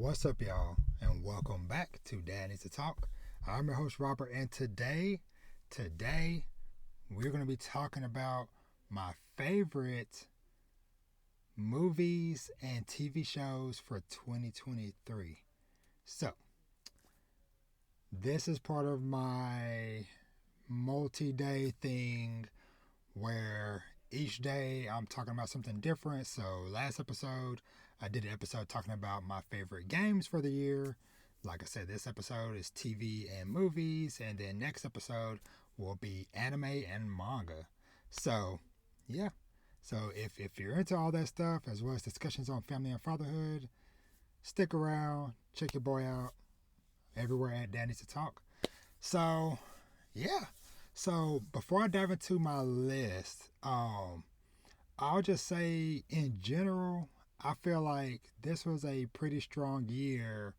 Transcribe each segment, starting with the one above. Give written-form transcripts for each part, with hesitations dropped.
What's up, y'all, and welcome back to Dad Needs to Talk. I'm your host, Robert, and today, we're going to be talking about my favorite movies and TV shows for 2023. So, this is part of my multi-day thing where each day I'm talking about something different. So last episode, I did an episode talking about my favorite games for the year. Like I said, this episode is TV and movies, and then next episode will be anime and manga. So, yeah. So if you're into all that stuff, as well as discussions on family and fatherhood, stick around, check your boy out everywhere at Dad Needs to Talk. So, yeah. So before I dive into my list, I'll just say in general, I feel like this was a pretty strong year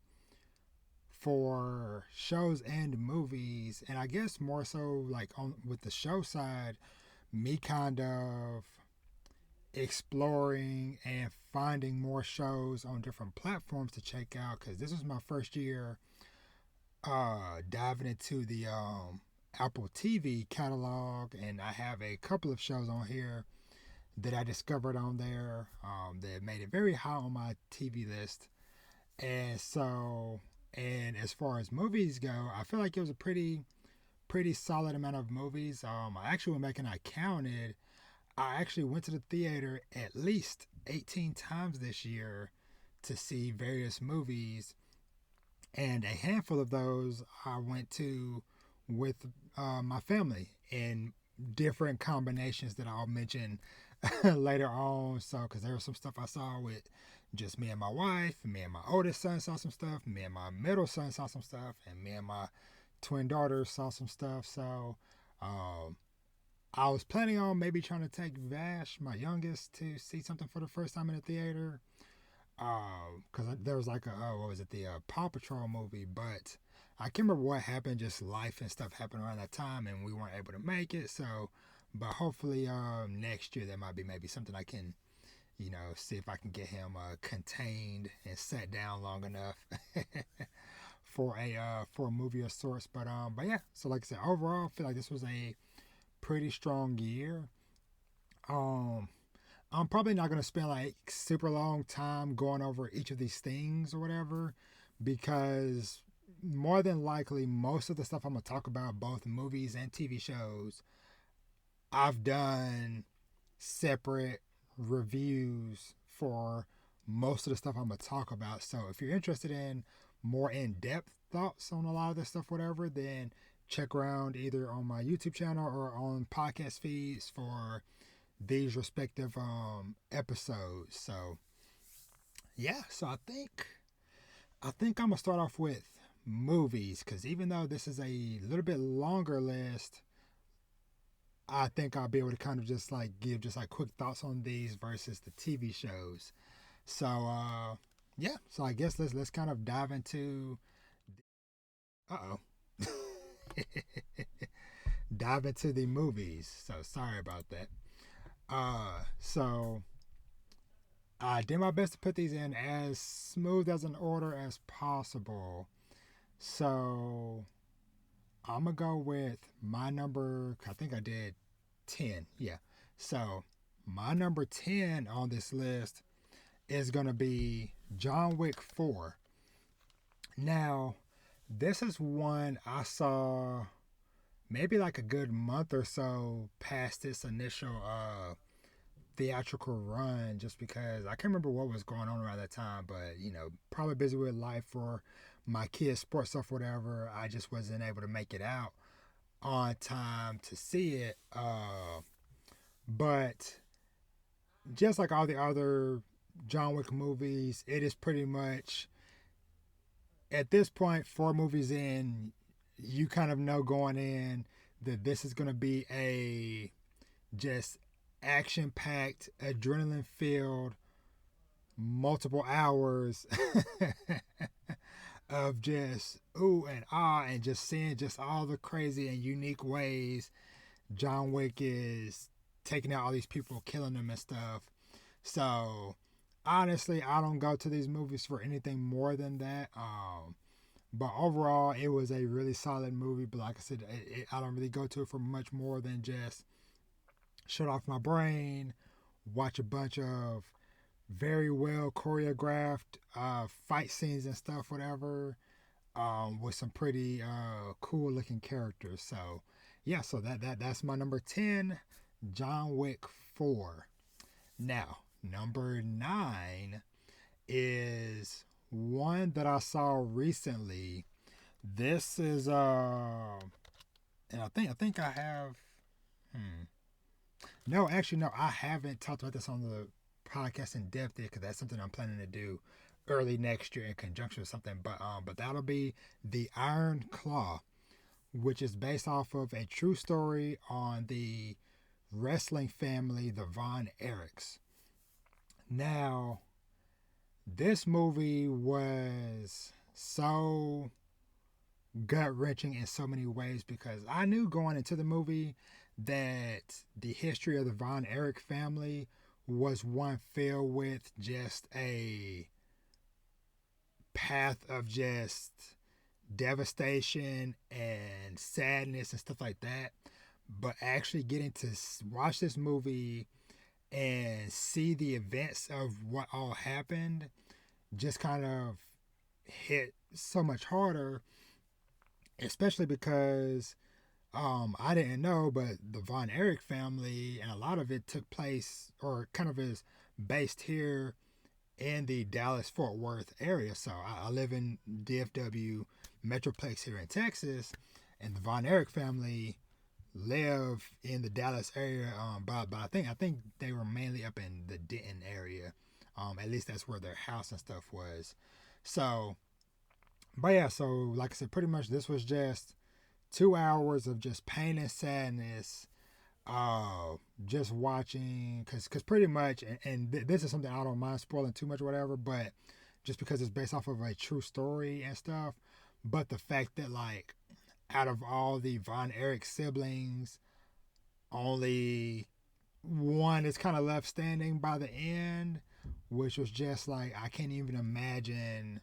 for shows and movies, and I guess more so like on with the show side, me kind of exploring and finding more shows on different platforms to check out because this was my first year diving into the Apple TV catalog, and I have a couple of shows on here that I discovered on there that made it very high on my TV list. And so, and as far as movies go, I feel like it was a pretty solid amount of movies. I actually went back and I counted. I actually went to the theater at least 18 times this year to see various movies, and a handful of those I went to with my family in different combinations that I'll mention later on. So, because there was some stuff I saw with just me and my wife, me and my oldest son saw some stuff, me and my middle son saw some stuff, and me and my twin daughters saw some stuff. So, um, I was planning on maybe trying to take Vash, my youngest, to see something for the first time in the theater. Because there was like a what was it, the Paw Patrol movie, but I can't remember what happened. Just life and stuff happened around that time, and we weren't able to make it. So, but hopefully next year there might be maybe something I can, see if I can get him contained and sat down long enough for a movie of sorts. But yeah. So like I said, overall, I feel like this was a pretty strong year. Um, I'm probably not gonna spend like super long time going over each of these things or whatever, because more than likely most of the stuff I'm gonna talk about, both movies and TV shows, I've done separate reviews for most of the stuff I'm gonna talk about. So if you're interested in more in-depth thoughts on a lot of this stuff, whatever, then check around either on my YouTube channel or on podcast feeds for these respective episodes. So yeah, so I think I'm gonna start off with movies because even though this is a little bit longer list, I think I'll be able to kind of just like give just like quick thoughts on these versus the TV shows. So yeah, so I guess let's kind of dive into uh oh dive into the movies. So sorry about that. So I did my best to put these in as smooth as an order as possible. So I'm gonna go with my number. I think I did 10. Yeah. So my number 10 on this list is gonna be John Wick 4. Now, this is one I saw maybe like a good month or so past its initial theatrical run, just because I can't remember what was going on around that time, but probably busy with life or my kids' sports stuff, whatever. I just wasn't able to make it out on time to see it. But just like all the other John Wick movies, it is pretty much at this point, 4 movies in, you kind of know going in that this is going to be a just action packed, adrenaline filled, multiple hours of just ooh and ah, and just seeing just all the crazy and unique ways John Wick is taking out all these people, killing them and stuff. So honestly, I don't go to these movies for anything more than that. But overall, it was a really solid movie. But like I said, I don't really go to it for much more than just shut off my brain, watch a bunch of very well choreographed fight scenes and stuff, whatever, with some pretty cool looking characters. So yeah, so that's my number 10, John Wick 4. Now, number 9 is one that I saw recently. This is and I think I have no, actually no, I haven't talked about this on the podcast in depth yet because that's something I'm planning to do early next year in conjunction with something. But that'll be The Iron Claw, which is based off of a true story on the wrestling family, the Von Erichs. Now, this movie was so gut wrenching in so many ways because I knew going into the movie that the history of the Von Erich family was one filled with just a path of just devastation and sadness and stuff like that. But actually getting to watch this movie and see the events of what all happened just kind of hit so much harder, especially because I didn't know, but the Von Erich family and a lot of it took place or kind of is based here in the Dallas Fort Worth area. So I live in DFW Metroplex here in Texas, and the Von Erich family live in the Dallas area. But I think they were mainly up in the Denton area. At least that's where their house and stuff was. So, but yeah, so like I said, pretty much this was just 2 hours of just pain and sadness. Just watching, cause pretty much, and this is something I don't mind spoiling too much, or whatever. But just because it's based off of a true story and stuff, but the fact that like out of all the Von Erich siblings, only one is kind of left standing by the end, which was just like I can't even imagine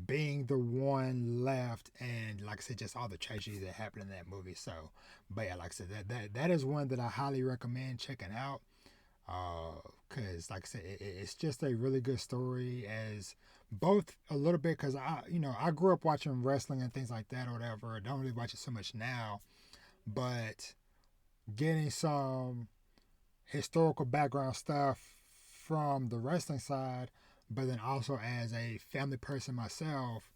being the one left, and like I said, just all the tragedy that happened in that movie. So, but yeah, like I said, that is one that I highly recommend checking out. Cause like I said, it's just a really good story as both a little bit because I grew up watching wrestling and things like that or whatever. I don't really watch it so much now, but getting some historical background stuff from the wrestling side, but then also as a family person myself,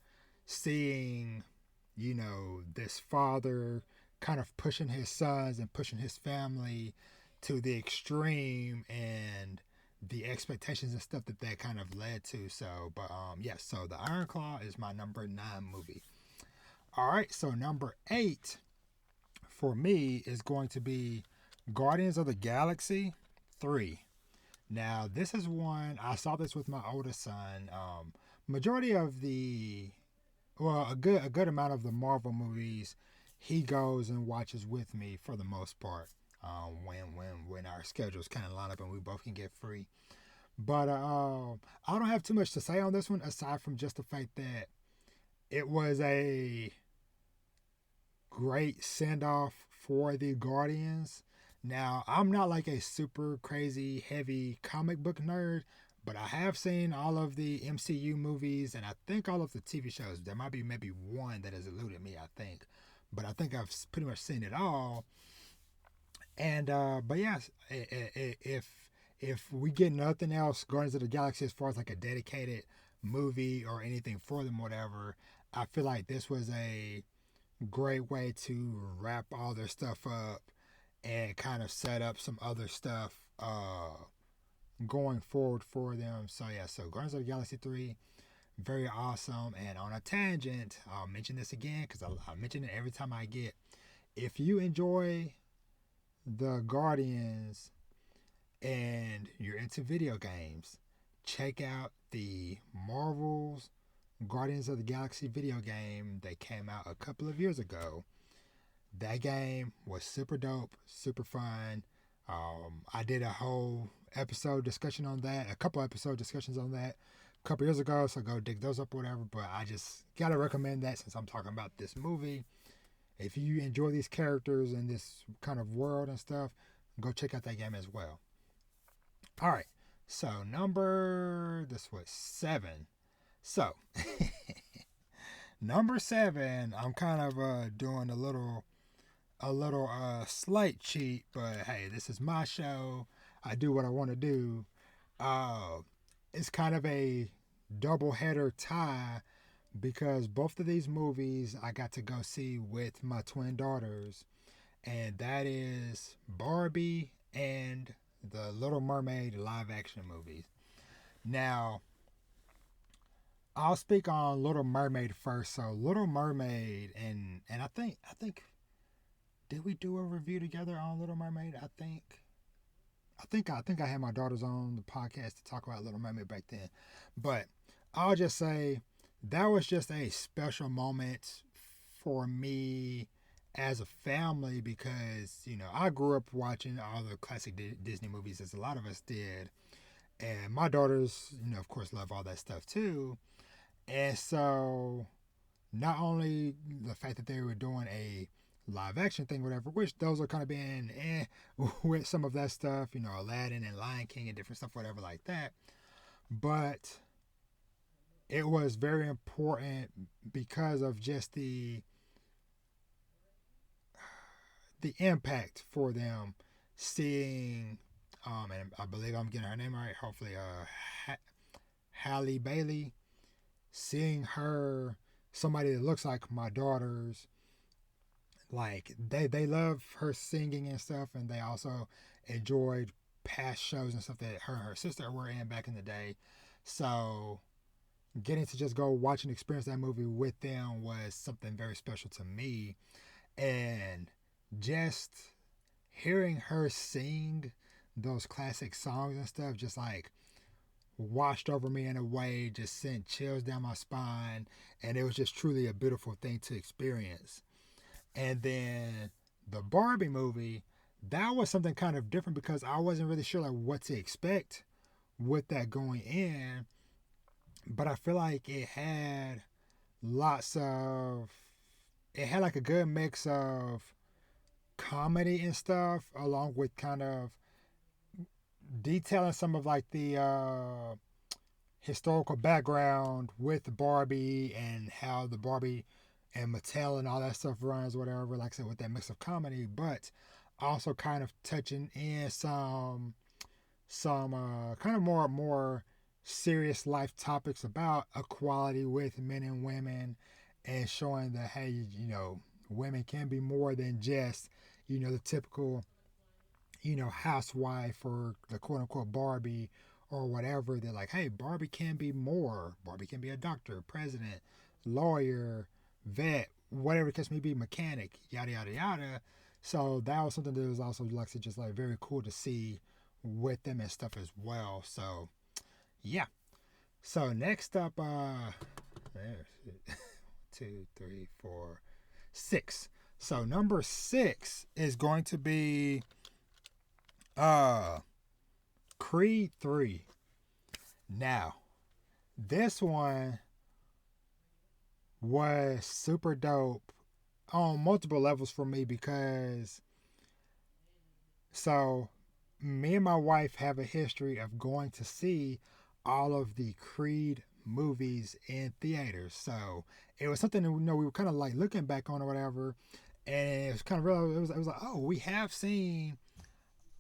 seeing, this father kind of pushing his sons and pushing his family to the extreme and the expectations and stuff that kind of led to. So, but yes, so the Iron Claw is my number 9 movie. All right, so number 8 for me is going to be Guardians of the Galaxy 3. Now, this is one I saw this with my oldest son. Majority of a good amount of the Marvel movies, he goes and watches with me for the most part. When our schedules kind of line up and we both can get free. But I don't have too much to say on this one aside from just the fact that it was a great send off for the Guardians. Now, I'm not like a super crazy heavy comic book nerd, but I have seen all of the MCU movies and I think all of the TV shows. There might be maybe one that has eluded me, I think, but I think I've pretty much seen it all. And but yes, if we get nothing else, Guardians of the Galaxy as far as like a dedicated movie or anything for them, whatever, I feel like this was a great way to wrap all their stuff up and kind of set up some other stuff going forward for them. So yeah, so Guardians of the Galaxy 3, very awesome. And on a tangent, I'll mention this again because I mention it every time I get. If you enjoy the Guardians and you're into video games, check out the Marvel's Guardians of the Galaxy video game that came out a couple of years ago. That game was super dope, super fun. I did a whole episode discussion on that, a couple episode discussions on that a couple years ago, so go dig those up or whatever. But I just gotta recommend that since I'm talking about this movie. If you enjoy these characters and this kind of world and stuff, go check out that game as well. All right, so this was 7. So number 7, I'm kind of doing a little slight cheat, but hey, this is my show. I do what I want to do. Uh, it's kind of a double header tie because both of these movies I got to go see with my twin daughters, and that is Barbie and the Little Mermaid live action movies. Now, I'll speak on Little Mermaid first. So Little Mermaid and I think did we do a review together on Little Mermaid? I think I had my daughters on the podcast to talk about Little Mermaid back then. But I'll just say that was just a special moment for me as a family because, I grew up watching all the classic Disney movies as a lot of us did. And my daughters, of course, love all that stuff too. And so not only the fact that they were doing a live action thing, whatever, which those are kind of being with some of that stuff, Aladdin and Lion King and different stuff, whatever, like that. But it was very important because of just the impact for them seeing, and I believe I'm getting her name right, hopefully, Halle Bailey, seeing her, somebody that looks like my daughters, like they love her singing and stuff, and they also enjoyed past shows and stuff that her and her sister were in back in the day. So getting to just go watch and experience that movie with them was something very special to me. And just hearing her sing those classic songs and stuff just like washed over me in a way, just sent chills down my spine, and it was just truly a beautiful thing to experience. And then the Barbie movie, that was something kind of different because I wasn't really sure like what to expect with that going in. But I feel like lots of it had like a good mix of comedy and stuff along with kind of detailing some of like the historical background with Barbie and how the Barbie and Mattel and all that stuff runs, whatever, like I said, with that mix of comedy, but also kind of touching in some kind of more serious life topics about equality with men and women, and showing that hey, women can be more than just the typical housewife or the quote unquote Barbie or whatever. They're like, hey, Barbie can be more. Barbie can be a doctor, president, lawyer, vet, whatever the case may be, mechanic, yada yada yada. So that was something that was also like just like very cool to see with them and stuff as well. So yeah. So next up, there's 2, 3, 4, 6. So number 6 is going to be uh Creed 3. Now, this one was super dope on multiple levels for me because so me and my wife have a history of going to see all of the Creed movies in theaters. So it was something that we were kind of like looking back on or whatever, and it was kind of real. It was like, oh, we have seen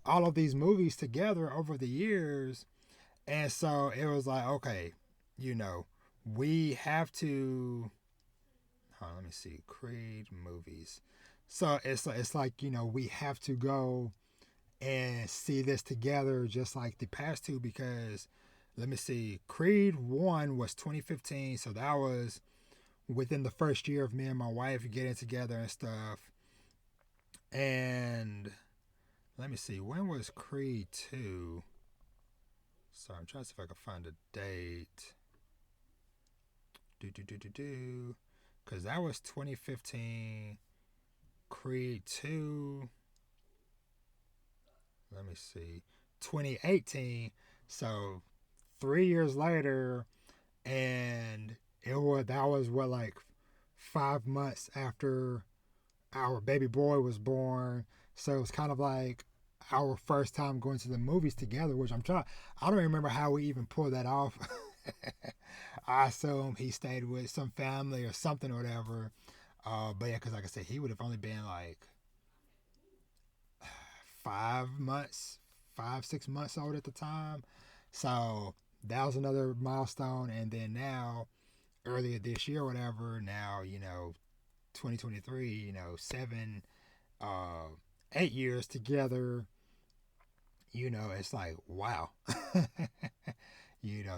all of these movies together over the years, and so it was like, okay, we have to. Let me see, Creed movies. So it's like we have to go and see this together, just like the past two, because let me see, Creed 1 was 2015, so that was within the first year of me and my wife getting together and stuff. And let me see, when was Creed 2? Sorry, I'm trying to see if I can find a date. Because that was 2015. Creed 2. let me see, 2018. So 3 years later, and that was what, like 5 months after our baby boy was born. So it was kind of like our first time going to the movies together, which I don't remember how we even pulled that off. I assume he stayed with some family or something or whatever. But yeah, because like I said, he would have only been like 5 months, 5, 6 months old at the time. So that was another milestone. And then now, earlier this year, or whatever, now, 2023, 8 years together, it's like, wow.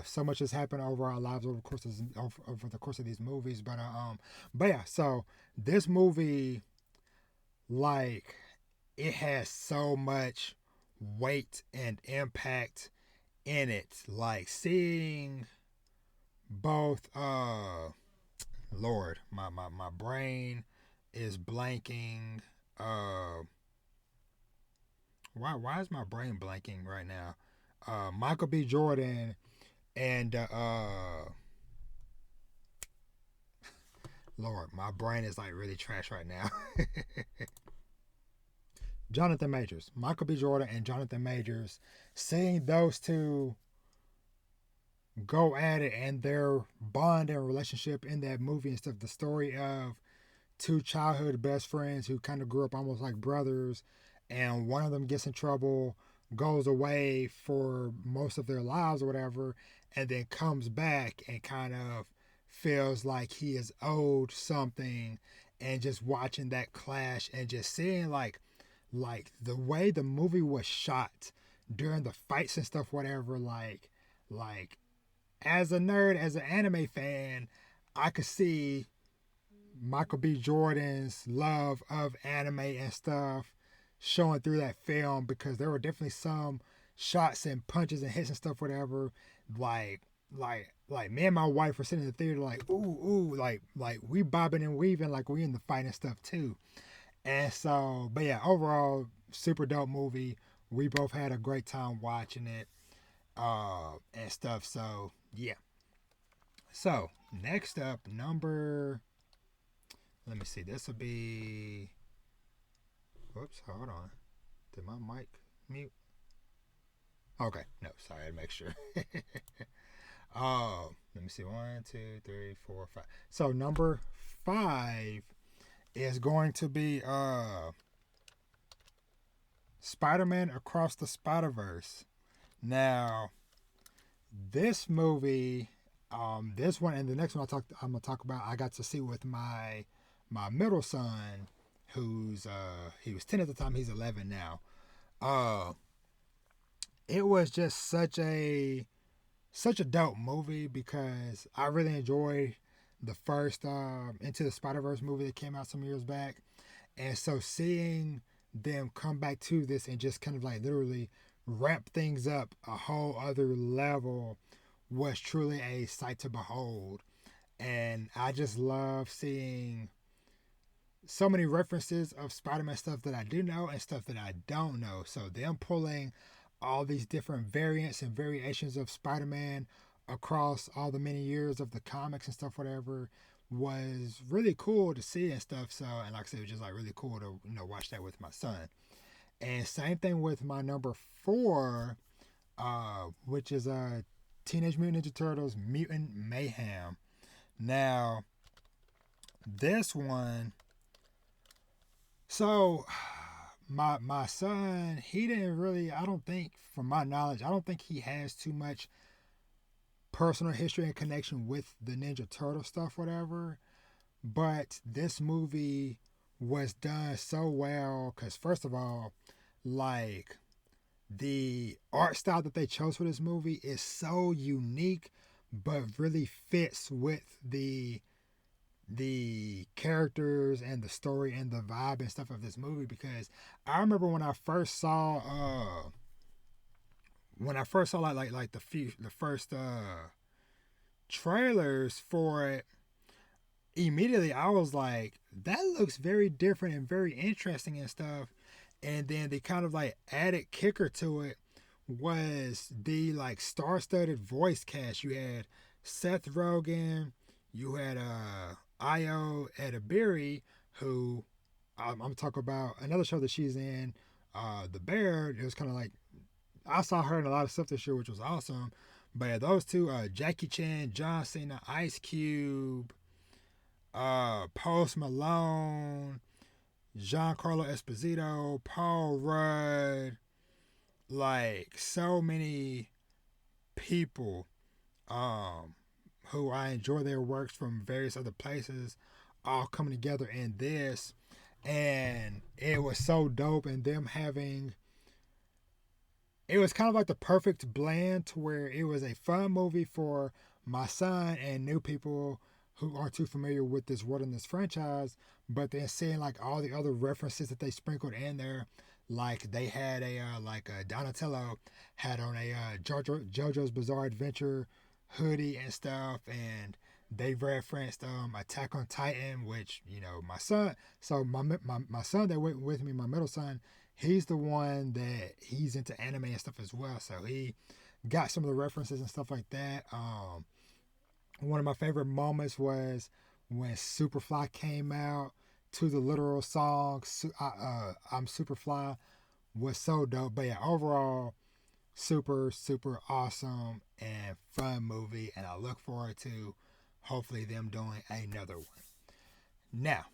So much has happened over our lives over the course of these movies. But yeah, so this movie, like, it has so much weight and impact in it. Like seeing both Lord, my brain is blanking. Why is my brain blanking right now? Michael B. Jordan and Lord, my brain is like really trash right now. Jonathan Majors, Michael B. Jordan and Jonathan Majors, seeing those two go at it and their bond and relationship in that movie and stuff. The story of two childhood best friends who kind of grew up almost like brothers, and one of them gets in trouble, goes away for most of their lives or whatever, and then comes back and kind of feels like he is owed something. And just watching that clash and just seeing like the way the movie was shot during the fights and stuff, whatever, like as a nerd, as an anime fan, I could see Michael B. Jordan's love of anime and stuff showing through that film, because there were definitely some shots and punches and hits and stuff, whatever. Like, like me and my wife were sitting in the theater, like, ooh, like we bobbing and weaving, like we in the fight and stuff too. And so, but yeah, overall, super dope movie. We both had a great time watching it, and stuff. So yeah. So next up, let me see. This will be. Whoops, hold on. Did my mic mute? Okay, no, sorry, I had to make sure. Let me see. 1, 2, 3, 4, 5. So number 5 is going to be Spider-Man Across the Spider-Verse. Now, this movie, this one and the next one I'm gonna talk about, I got to see with my middle son, who's he was 10 at the time, he's 11 now. It was just such a dope movie, because I really enjoyed the first Into the Spider-Verse movie that came out some years back. And so seeing them come back to this and just kind of like literally ramp things up a whole other level was truly a sight to behold. And I just love seeing so many references of Spider-Man stuff that I do know and stuff that I don't know. So them pulling all these different variants and variations of Spider-Man across all the many years of the comics and stuff, whatever, was really cool to see and stuff. So, and like I said, it was just like really cool to watch that with my son. And same thing with my number 4, which is Teenage Mutant Ninja Turtles Mutant Mayhem. Now, this one, so my son, he didn't really, I don't think, from my knowledge, I don't think he has too much personal history and connection with the Ninja Turtle stuff, whatever. But this movie was done so well, because first of all, like, the art style that they chose for this movie is so unique, but really fits with the characters and the story and the vibe and stuff of this movie. Because I remember when I first saw like the first trailers for it, immediately I was like, that looks very different and very interesting and stuff. And then the kind of like added kicker to it was the like star-studded voice cast. You had Seth Rogen, you had Ayo Edebiri, who I'm talking about another show that she's in, The Bear. It was kind of like I saw her in a lot of stuff this year, which was awesome. But yeah, those two, Jackie Chan, John Cena, Ice Cube, Post Malone, Giancarlo Esposito, Paul Rudd, like so many people um, who I enjoy their works from various other places all coming together in this. And it was so dope, and them having it was kind of like the perfect blend to where it was a fun movie for my son and new people who aren't too familiar with this world and this franchise, but then seeing like all the other references that they sprinkled in there, like they had Donatello had on a JoJo's Bizarre Adventure hoodie and stuff, and they referenced Attack on Titan, which my son. So my son that went with me, my middle son, he's the one that he's into anime and stuff as well. So he got some of the references and stuff like that. One of my favorite moments was when Superfly came out to the literal song I'm Superfly was so dope. But yeah, overall, super, super awesome and fun movie. And I look forward to hopefully them doing another one. Now,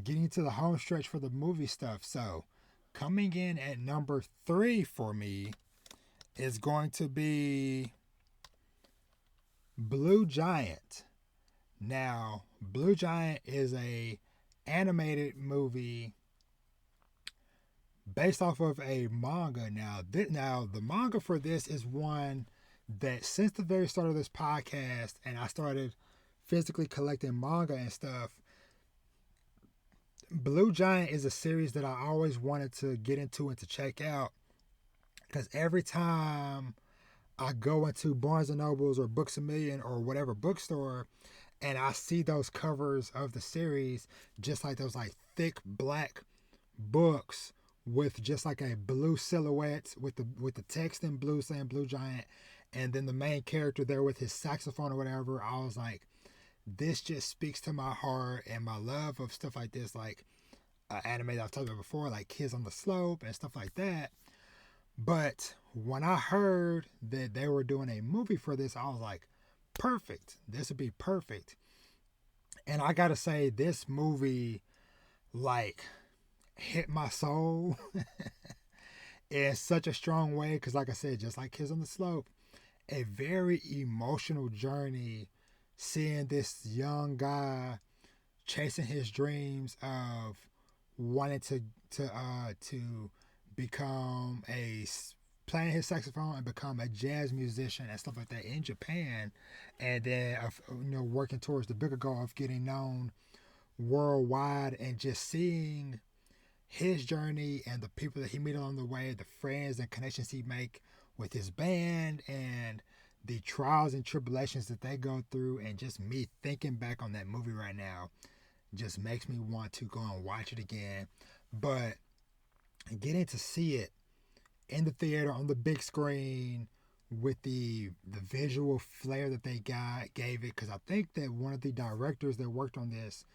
getting to the home stretch for the movie stuff. So, coming in at number 3 for me is going to be Blue Giant. Now, Blue Giant is a animated movie based off of a manga. Now, the manga for this is one that since the very start of this podcast, and I started physically collecting manga and stuff, Blue Giant is a series that I always wanted to get into and to check out, because every time I go into Barnes and Nobles or Books A Million or whatever bookstore, and I see those covers of the series, just like those like thick black books with just like a blue silhouette with the text in blue saying Blue Giant, and then the main character there with his saxophone or whatever, I was like, this just speaks to my heart and my love of stuff like this, like anime that I've talked about before, like Kids on the Slope and stuff like that. But when I heard that they were doing a movie for this, I was like, perfect. This would be perfect. And I gotta say, this movie, like, hit my soul in such a strong way. Because, like I said, just like Kids on the Slope, a very emotional journey seeing this young guy chasing his dreams of wanting to become playing his saxophone and become a jazz musician and stuff like that in Japan, and then working towards the bigger goal of getting known worldwide, and just seeing his journey and the people that he meet along the way, the friends and connections he make with his band, and the trials and tribulations that they go through, and just me thinking back on that movie right now just makes me want to go and watch it again. But getting to see it in the theater on the big screen with the visual flair that they gave it, because I think that one of the directors that worked on this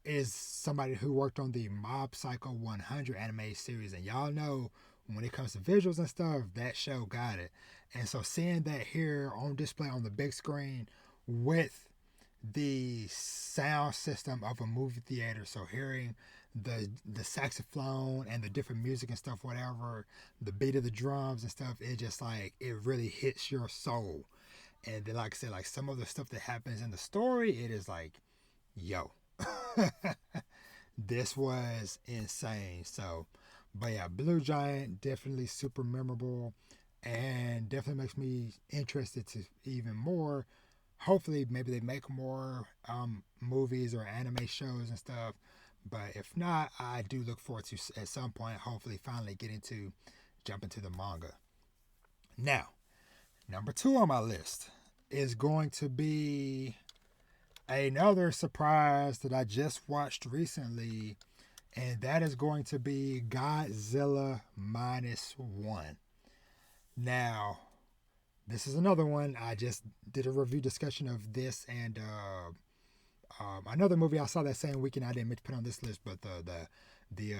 is somebody who worked on the Mob Psycho 100 anime series, and y'all know when it comes to visuals and stuff, that show got it. And so seeing that here on display on the big screen with the sound system of a movie theater, so hearing the saxophone and the different music and stuff, whatever, the beat of the drums and stuff, it just like, it really hits your soul. And then, like I said, like some of the stuff that happens in the story, it is like, yo, this was insane. So, but yeah, Blue Giant, definitely super memorable, and definitely makes me interested to even more. Hopefully, maybe they make more movies or anime shows and stuff. But if not, I do look forward to at some point, hopefully, finally getting to jump into the manga. Now, number 2 on my list is going to be another surprise that I just watched recently, and that is going to be Godzilla minus one. Now, this is another one. I just did a review discussion of this and another movie I saw that same weekend. I didn't meant to put on this list, but the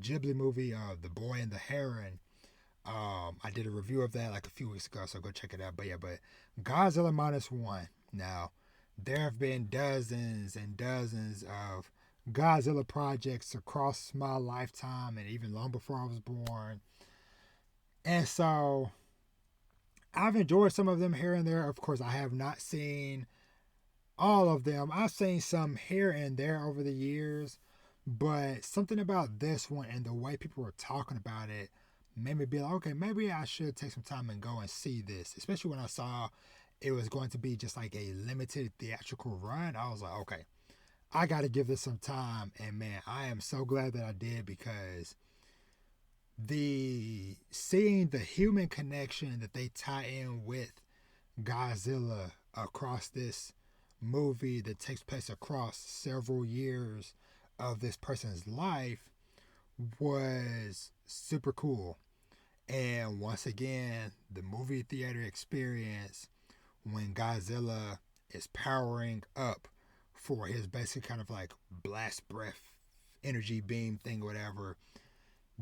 Ghibli movie, The Boy and the Heron. I did a review of that like a few weeks ago, so go check it out. But yeah, but Godzilla minus one. Now, there have been dozens and dozens of Godzilla projects across my lifetime, and even long before I was born. And so I've enjoyed some of them here and there. Of course, I have not seen all of them. I've seen some here and there over the years, but something about this one and the way people were talking about it made me be like, okay, maybe I should take some time and go and see this. Especially when I saw it was going to be just like a limited theatrical run. I was like, okay, I got to give this some time. And man, I am so glad that I did, because the seeing the human connection that they tie in with Godzilla across this movie that takes place across several years of this person's life was super cool. And once again, the movie theater experience when Godzilla is powering up for his basic kind of like blast breath energy beam thing, whatever,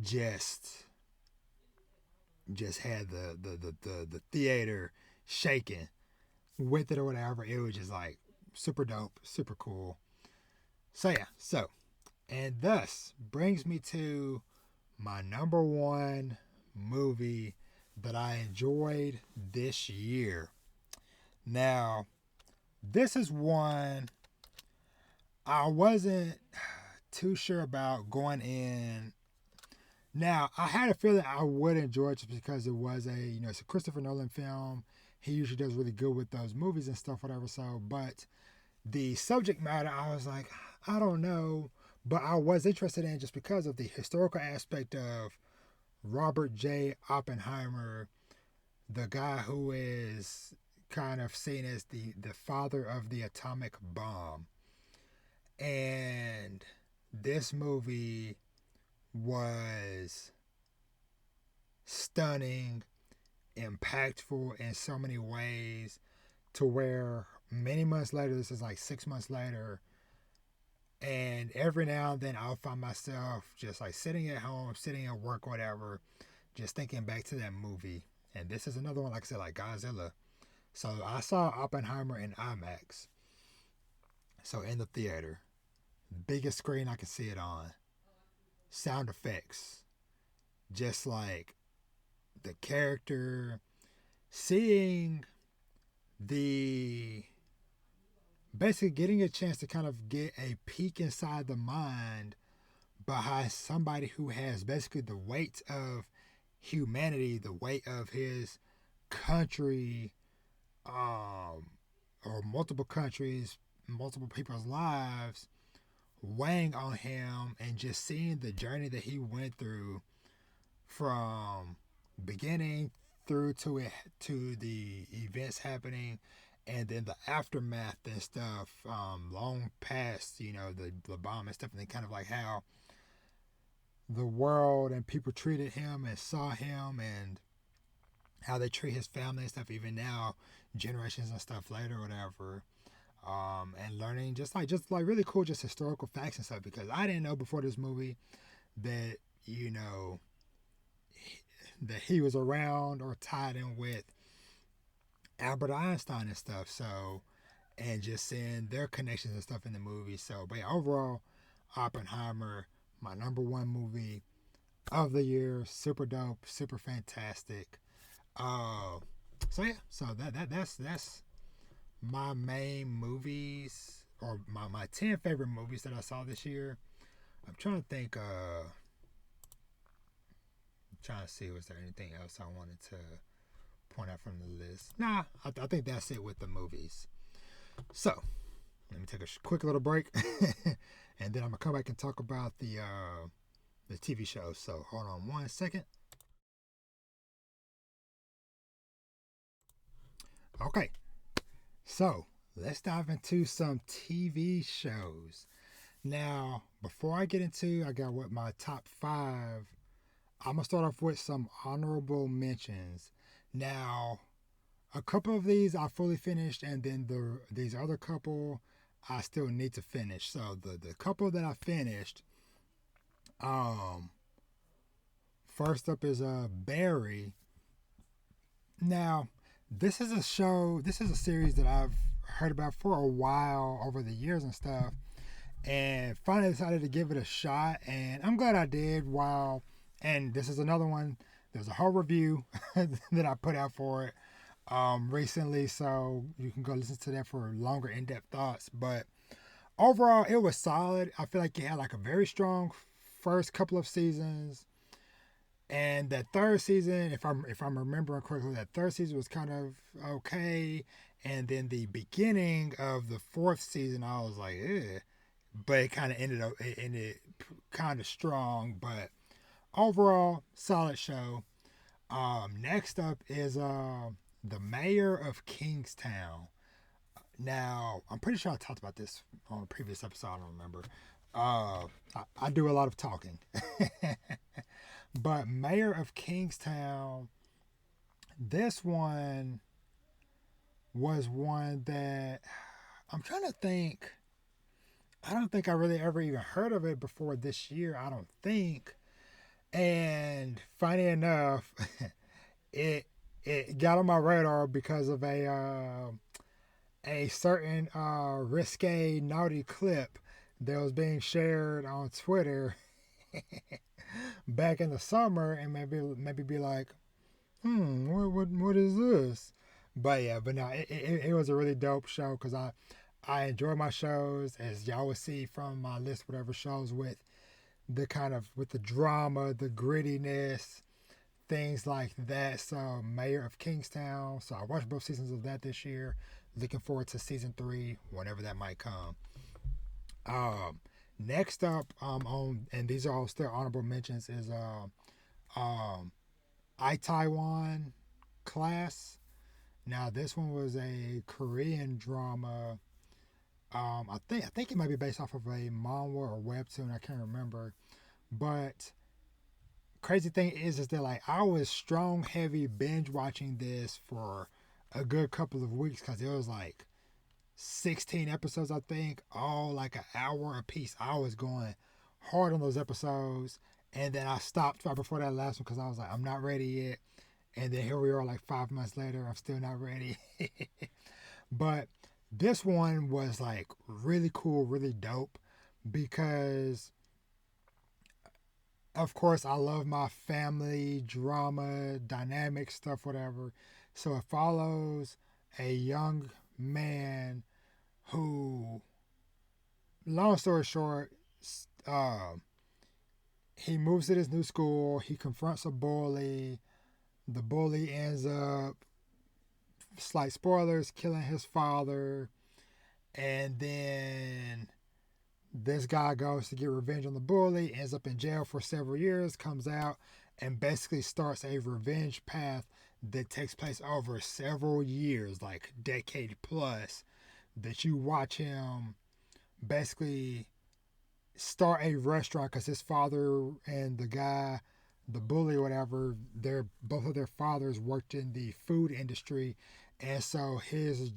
just had the theater shaking with it or whatever. It was just like super dope, super cool. So yeah, and thus brings me to my number one movie that I enjoyed this year. Now, this is one I wasn't too sure about going in. Now, I had a feeling I would enjoy it just because it was it's a Christopher Nolan film. He usually does really good with those movies and stuff, whatever. So, but the subject matter, I was like, I don't know. But I was interested in just because of the historical aspect of Robert J. Oppenheimer, the guy who is kind of seen as the father of the atomic bomb. And this movie was stunning, impactful in so many ways, to where many months later, this is like 6 months later, and every now and then I'll find myself just like sitting at home, sitting at work, whatever, just thinking back to that movie. And this is another one, like I said, like Godzilla. So I saw Oppenheimer in IMAX. So in the theater, biggest screen I could see it on, sound effects, just like the character, seeing the basically getting a chance to kind of get a peek inside the mind behind somebody who has basically the weight of humanity, the weight of his country, or multiple countries, multiple people's lives weighing on him, and just seeing the journey that he went through from beginning through to the events happening, and then the aftermath and stuff, long past the bomb and stuff, and then kind of like how the world and people treated him and saw him, and how they treat his family and stuff even now, generations and stuff later, or whatever. And learning just like really cool, just historical facts and stuff, because I didn't know before this movie that that he was around or tied in with Albert Einstein and stuff. So, and just seeing their connections and stuff in the movie. So, but yeah, overall, Oppenheimer, my number one movie of the year. Super dope, super fantastic. So yeah, so that's my main movies, or my 10 favorite movies that I saw this year. I'm trying to think. Trying to see, was there anything else I wanted to point out from the list? Nah, I think that's it with the movies. So let me take a quick little break, and then I'm gonna come back and talk about the TV shows. So hold on one second. Okay, so let's dive into some TV shows. Now, before I get into, I got what my top 5. I'm gonna start off with some honorable mentions. Now, a couple of these I fully finished, and then these other couple I still need to finish. So the couple that I finished, um, first up is Barry. Now, this is a show. This is a series that I've heard about for a while over the years and stuff, and finally decided to give it a shot. And I'm glad I did. Wow. And this is another one. There's a whole review that I put out for it recently, so you can go listen to that for longer in-depth thoughts. But overall, it was solid. I feel like it had like a very strong first couple of seasons, and that third season, if I'm remembering correctly, that third season was kind of okay, and then the beginning of the fourth season, I was like, eh. But it ended kind of strong. But overall, solid show. Next up is the Mayor of Kingstown. Now, I'm pretty sure I talked about this on a previous episode. I don't remember. I do a lot of talking. But Mayor of Kingstown, this one was one that I'm trying to think. I don't think I really ever even heard of it before this year. I don't think. And funny enough, it got on my radar because of a certain risque naughty clip that was being shared on Twitter back in the summer, and maybe be like, what is this? But yeah, but no, it was a really dope show because I enjoy my shows, as y'all will see from my list, whatever shows with the drama, the grittiness, things like that. So Mayor of Kingstown. So I watched both seasons of that this year. Looking forward to season 3, whenever that might come. Next up, and these are all still honorable mentions, is Itaewon Class. Now this one was a Korean drama. I think it might be based off of a manga or webtoon. I can't remember, but crazy thing is that like I was strong heavy binge watching this for a good couple of weeks because it was like 16 episodes, I think, all like an hour a piece. I was going hard on those episodes, and then I stopped right before that last one because I was like, I'm not ready yet. And then here we are like 5 months later, I'm still not ready. But this one was like really cool, really dope, because of course I love my family drama, dynamic stuff, whatever. So it follows a young man who, long story short, uh, he moves to this new school. He confronts a bully. The bully ends up, slight spoilers, killing his father. And then this guy goes to get revenge on the bully, ends up in jail for several years, comes out, and basically starts a revenge path that takes place over several years, like decade plus, that you watch him basically start a restaurant because his father and the guy, the bully or whatever, both of their fathers worked in the food industry, and so his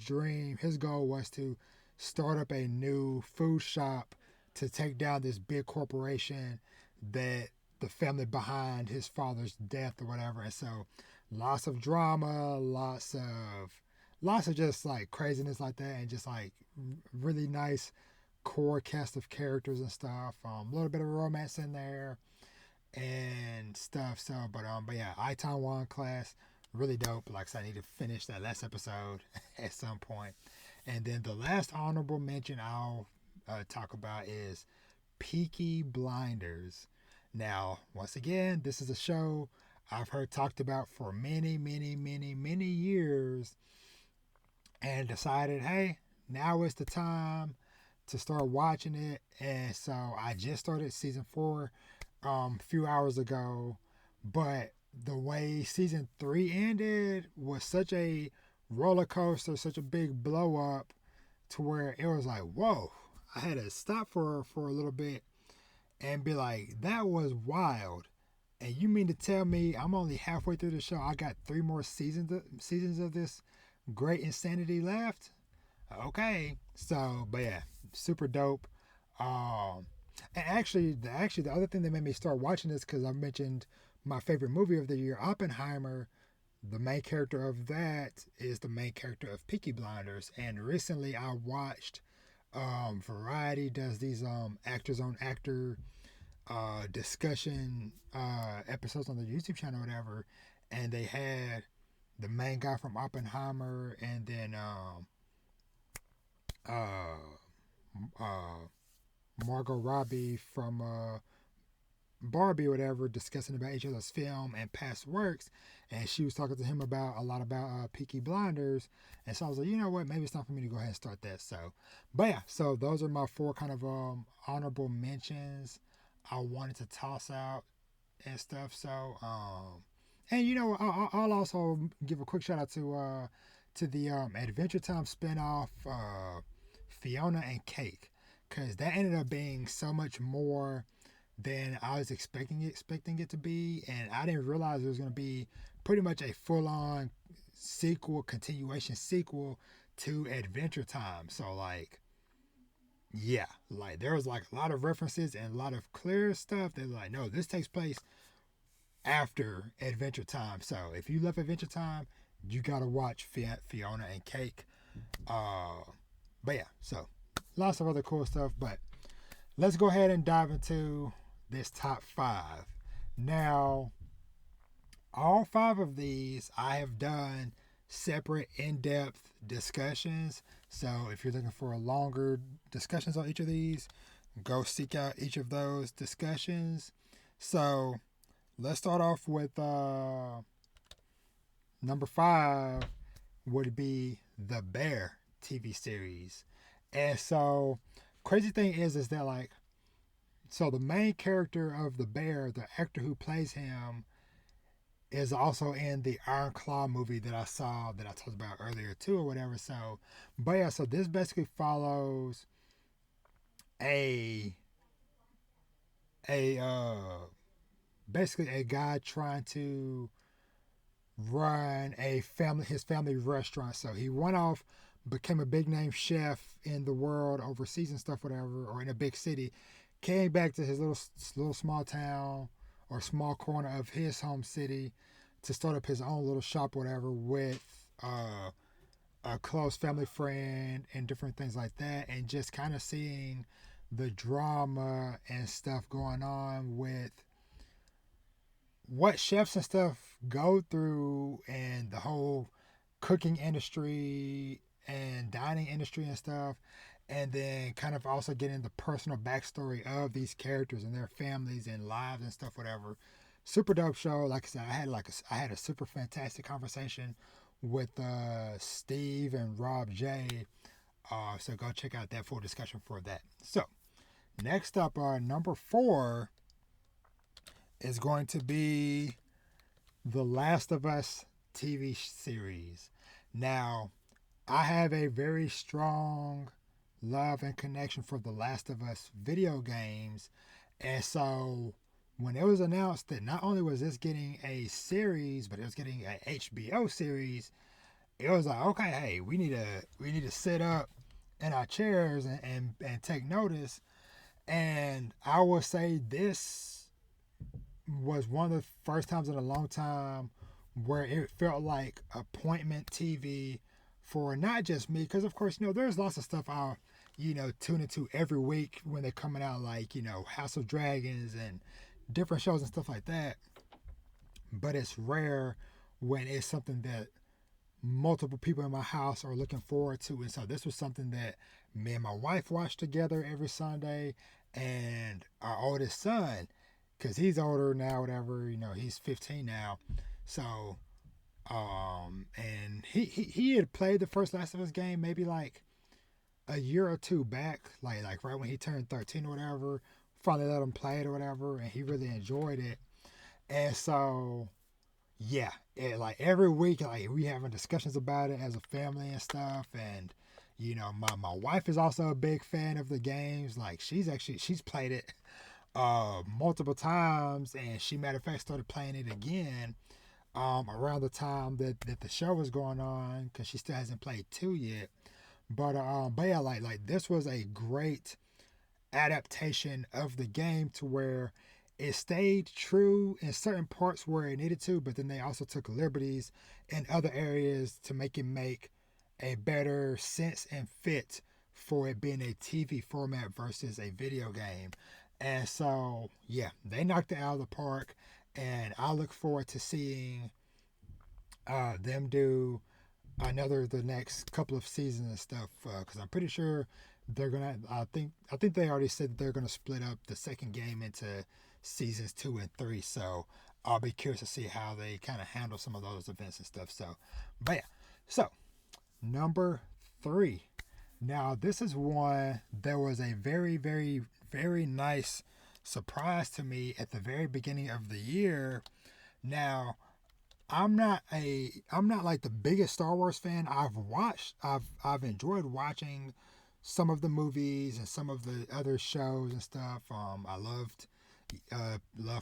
goal was to start up a new food shop to take down this big corporation that the family behind his father's death or whatever. And so lots of drama, lots of just like craziness like that, and just like really nice core cast of characters and stuff. A little bit of romance in there and stuff. So, but yeah, Itaewon Class, really dope. Like I said, I need to finish that last episode at some point. And then the last honorable mention I'll talk about is Peaky Blinders. Now, once again, this is a show I've heard talked about for many, many, many, many years, and decided, hey, now is the time to start watching it. And so I just started season 4 a few hours ago, but the way season 3 ended was such a roller coaster, such a big blow up, to where it was like, whoa, I had to stop for a little bit and be like, that was wild. And you mean to tell me I'm only halfway through the show? I got 3 more seasons of this great insanity left. Okay, so but yeah, super dope. Um, and actually, the other thing that made me start watching this because I mentioned my favorite movie of the year, Oppenheimer. The main character of that is the main character of Peaky Blinders, and recently I watched. Variety does these actors on actor discussion episodes on the YouTube channel, or whatever, and they had the main guy from Oppenheimer, and then uh, uh, Margot Robbie from Barbie or whatever, discussing about each other's film and past works, and she was talking to him about a lot about Peaky Blinders, and so I was like, you know what, maybe it's time for me to go ahead and start that. So, but yeah, so those are my 4 kind of honorable mentions I wanted to toss out and stuff. So, and you know, I'll also give a quick shout out to the Adventure Time spinoff, Fiona and Cake, because that ended up being so much more than I was expecting it to be, and I didn't realize it was going to be pretty much a full on continuation sequel to Adventure Time. So like, yeah, like there was like a lot of references and a lot of clear stuff that like, no, this takes place after Adventure Time. So if you love Adventure Time, you gotta watch Fiona and Cake. But yeah, so lots of other cool stuff. But let's go ahead and dive into this top 5. Now, all 5 of these I have done separate in-depth discussions. So if you're looking for longer discussions on each of these, go seek out each of those discussions. So let's start off with number 5 would be The Bear TV series. And so crazy thing is that like, so the main character of the bear, the actor who plays him, is also in the Iron Claw movie that I saw that I talked about earlier too, or whatever. So, but yeah, so this basically follows a basically a guy trying to run his family restaurant. So he went off, became a big name chef in the world, overseas and stuff, whatever, or in a big city. Came back to his little small town or small corner of his home city to start up his own little shop, whatever, with a close family friend and different things like that, and just kind of seeing the drama and stuff going on with what chefs and stuff go through and the whole cooking industry and dining industry and stuff, and then kind of also getting the personal backstory of these characters and their families and lives and stuff, whatever. Super dope show. Like I said, I had a super fantastic conversation with Steve and Rob J. So go check out that full discussion for that. So next up, number 4 is going to be The Last of Us TV series. Now, I have a very strong love and connection for The Last of Us video games, and so when it was announced that not only was this getting a series, but it was getting a HBO series, it was like, okay, hey, we need to sit up in our chairs and take notice. And I will say this was one of the first times in a long time where it felt like appointment TV for not just me, because of course, there's lots of stuff I'll, tune into every week when they're coming out, like, House of Dragons and different shows and stuff like that. But it's rare when it's something that multiple people in my house are looking forward to. And so this was something that me and my wife watched together every Sunday, and our oldest son, because he's older now, whatever, he's 15 now. So, and he had played the first Last of Us game maybe like a year or 2 back, like right when he turned 13 or whatever. Finally let him play it or whatever, and he really enjoyed it. And so, yeah, like every week, like we having discussions about it as a family and stuff. And my wife is also a big fan of the games. Like she's played it multiple times, and she, matter of fact, started playing it again around the time that the show was going on, because she still hasn't played 2 yet. But yeah, like this was a great adaptation of the game, to where it stayed true in certain parts where it needed to, but then they also took liberties in other areas to make a better sense and fit for it being a TV format versus a video game. And so, yeah, they knocked it out of the park, and I look forward to seeing them do the next couple of seasons and stuff, because I'm pretty sure they're gonna. I think they already said that they're gonna split up the second game into seasons 2 and 3. So I'll be curious to see how they kind of handle some of those events and stuff. So, but yeah. So number 3. Now this is one that was a very, very, very nice surprise to me at the very beginning of the year. Now I'm not like the biggest Star Wars fan. I've enjoyed watching some of the movies and some of the other shows and stuff. I loved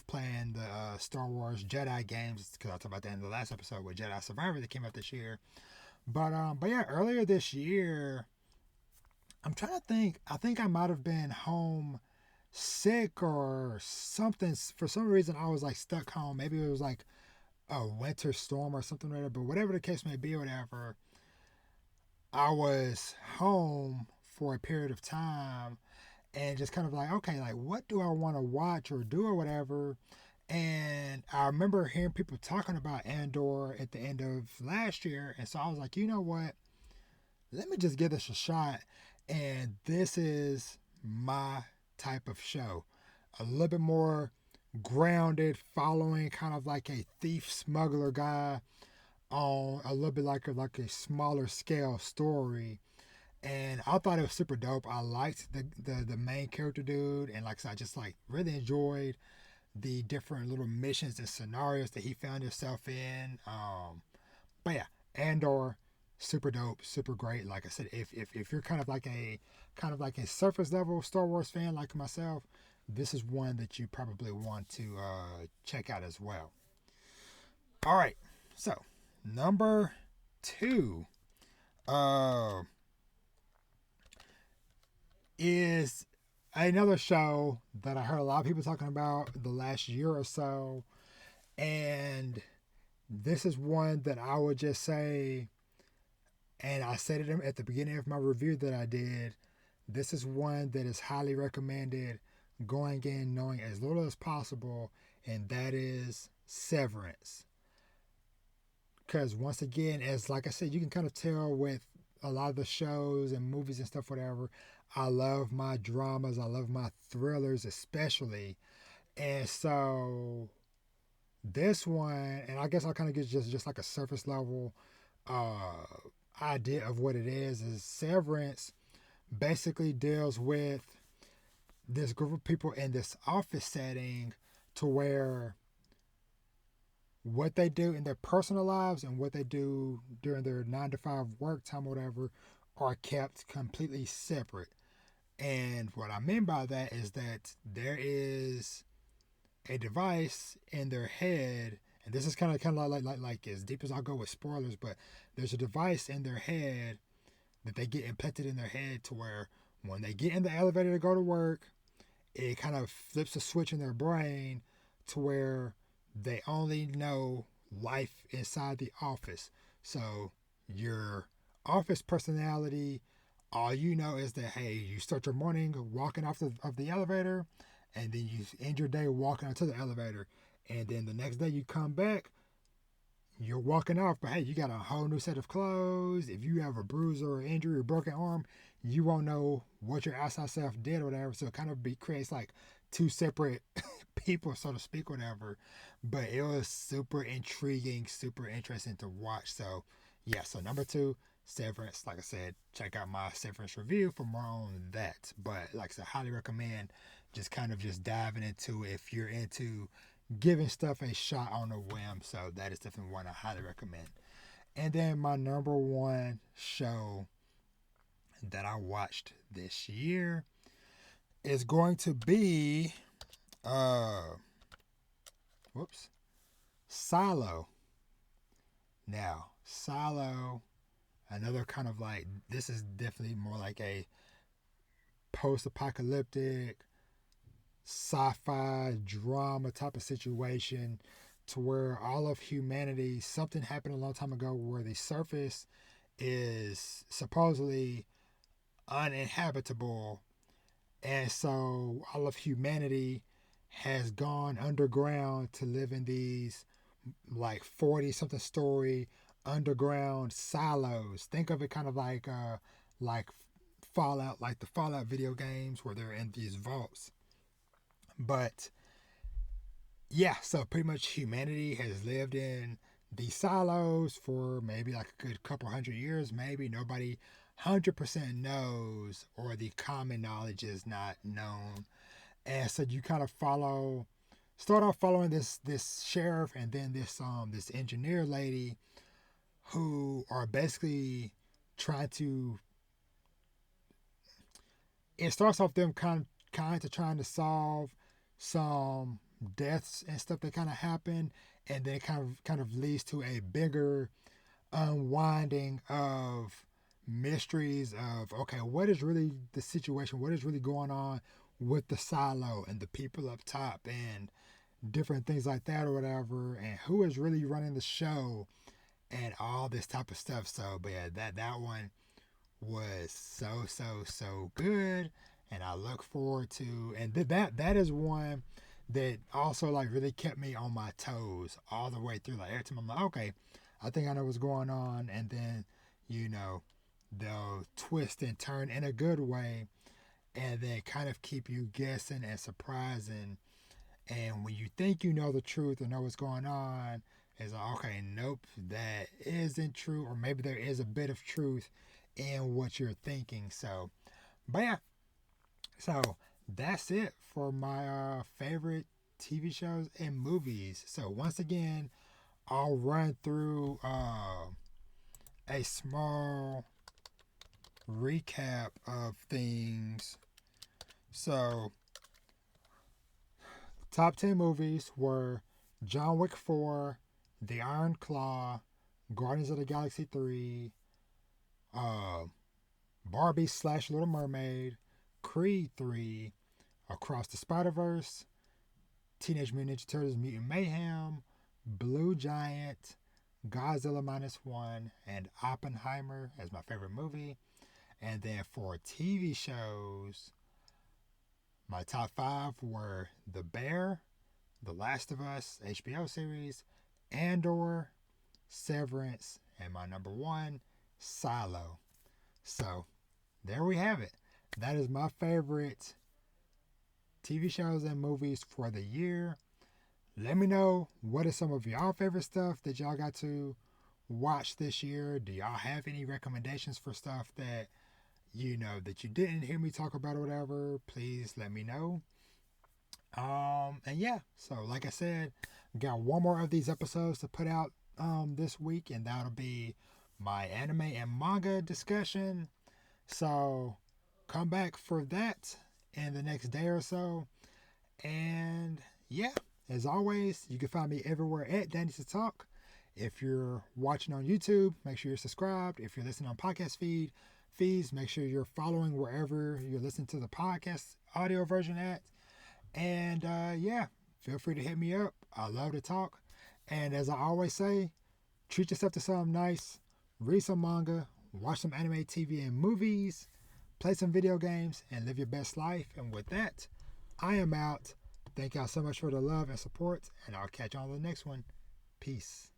playing the Star Wars Jedi games, because I talked about that in the last episode with Jedi Survivor that came out this year. But yeah, earlier this year, I'm trying to think. I think I might have been home sick or something. For some reason, I was like stuck home. Maybe it was like a winter storm or something like that. But whatever the case may be, or whatever, I was home for a period of time, and just kind of like, okay, like what do I want to watch or do or whatever. And I remember hearing people talking about Andor at the end of last year, and so I was like, you know what? Let me just give this a shot. And this is my type of show. A little bit more grounded, following kind of like a thief smuggler guy on a little bit like a smaller scale story. And I thought it was super dope. I liked the main character dude, and like I said, I just like really enjoyed the different little missions and scenarios that he found himself in. But yeah, Andor, super dope, super great. Like I said, if you're kind of like a surface level Star Wars fan like myself, this is one that you probably want to check out as well. All right, so number 2 uh, is another show that I heard a lot of people talking about the last year or so, and this is one that I would just say, and I said it at the beginning of my review that I did. This is one that is highly recommended going in knowing as little as possible, and that is Severance. Because once again, as like I said, you can kind of tell with a lot of the shows and movies and stuff, whatever. I love my dramas. I love my thrillers, especially. And so this one, and I guess I'll kind of get just like a surface level uh, idea of what it is Severance basically deals with this group of people in this office setting, to where what they do in their personal lives and what they do during their 9 to 5 work time, or whatever, are kept completely separate. And what I mean by that is that there is a device in their head, and this is kind of like as deep as I'll go with spoilers, but there's a device in their head that they get implanted in their head, to where when they get in the elevator to go to work, it kind of flips a switch in their brain, to where they only know life inside the office. So your office personality, all you know is that, hey, you start your morning walking off of the elevator, and then you end your day walking onto the elevator, and then the next day you come back, you're walking off, but hey, you got a whole new set of clothes. If you have a bruise or injury or broken arm, you won't know what your outside self did or whatever. So it kind of creates like two separate people, so to speak, whatever. But it was super intriguing, super interesting to watch. So yeah, so number 2, Severance. Like I said, check out my Severance review for more on that. But like I said, highly recommend just diving into it if you're into giving stuff a shot on a whim. So that is definitely one I highly recommend. And then my number 1 show that I watched this year is going to be Uh, whoops. Silo. Now, Silo, another kind of like, this is definitely more like a post apocalyptic sci fi drama type of situation to where all of humanity, something happened a long time ago where the surface is supposedly uninhabitable. And so all of humanity has gone underground to live in these like 40 something story underground silos. Think of it kind of like Fallout, like the Fallout video games where they're in these vaults. But yeah, so pretty much humanity has lived in these silos for maybe like a good couple hundred years. Maybe nobody 100% knows, or the common knowledge is not known. And so you kind of start off following this sheriff and then this engineer lady who are basically trying to. It starts off them kind of trying to solve some deaths and stuff that kind of happen, and then it kind of leads to a bigger unwinding of mysteries of, okay, what is really the situation, what is really going on with the silo and the people up top and different things like that or whatever, and who is really running the show and all this type of stuff. So but yeah, that one was so good, and I look forward to, and that is one that also like really kept me on my toes all the way through. Like every time I'm like, okay, I think I know what's going on, and then you know they'll twist and turn in a good way, and then kind of keep you guessing and surprising. And when you think you know the truth or know what's going on, it's like, okay, nope, that isn't true, or maybe there is a bit of truth in what you're thinking. So, but yeah, so that's it for my favorite TV shows and movies. So once again, I'll run through a small recap of things. So, top 10 movies were John Wick 4, The Iron Claw, Guardians of the Galaxy 3, uh, Barbie slash Little Mermaid, Creed 3, Across the Spider Verse, Teenage Mutant Ninja Turtles Mutant Mayhem, Blue Giant, Godzilla Minus One, and Oppenheimer as my favorite movie. And then for TV shows, my top 5 were The Bear, The Last of Us HBO series, Andor, Severance, and my number 1, Silo. So there we have it. That is my favorite TV shows and movies for the year. Let me know what is some of y'all favorite stuff that y'all got to watch this year. Do y'all have any recommendations for stuff that that you didn't hear me talk about or whatever? Please let me know. And yeah, so like I said, got one more of these episodes to put out this week, and that'll be my anime and manga discussion. So come back for that in the next day or so. And yeah, as always, you can find me everywhere at Danny to Talk. If you're watching on YouTube, make sure you're subscribed. If you're listening on podcast feeds, make sure you're following wherever you're listening to the podcast audio version at. And yeah, feel free to hit me up. I love to talk. And as I always say, treat yourself to something nice. Read some manga, watch some anime, TV, and movies, play some video games, and live your best life. And with that, I am out. Thank y'all so much for the love and support, and I'll catch you on the next one. Peace.